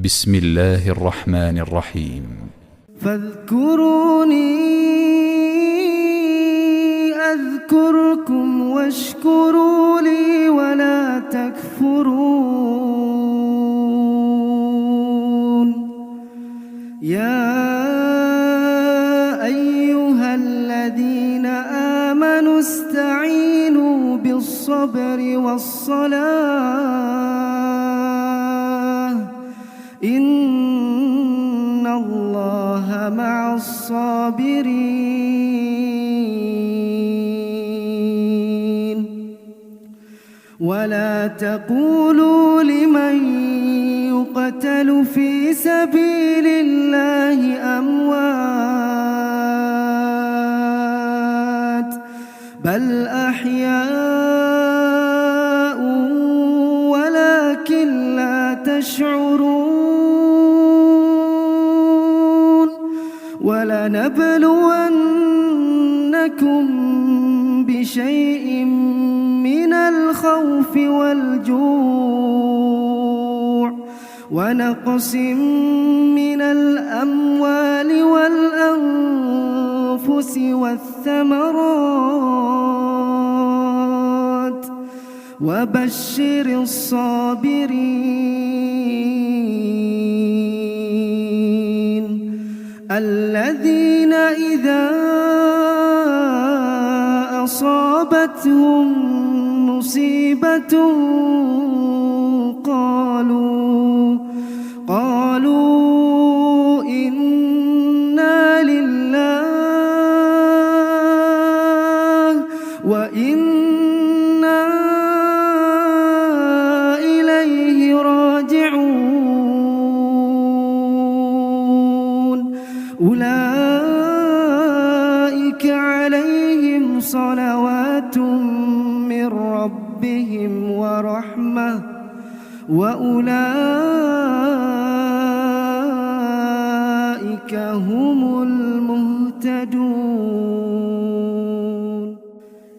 بسم الله الرحمن الرحيم. فاذكروني أذكركم واشكروا لي ولا تكفرون. يا أيها الذين آمنوا استعينوا بالصبر والصلاة إن الله مع الصابرين. ولا تقولوا لمن يقتل في سبيل الله أموات بل أحياء ولكن لا تشعرون. ولنبلونكم بشيء من الخوف والجوع ونقص من الأموال والأنفس والثمرات وبشر الصابرين الذين إذا أصابتهم مصيبة قالوا إنا لله وإنا إليه راجعون. أولئك عليهم صلوات من ربهم ورحمة وأولئك هم المهتدون.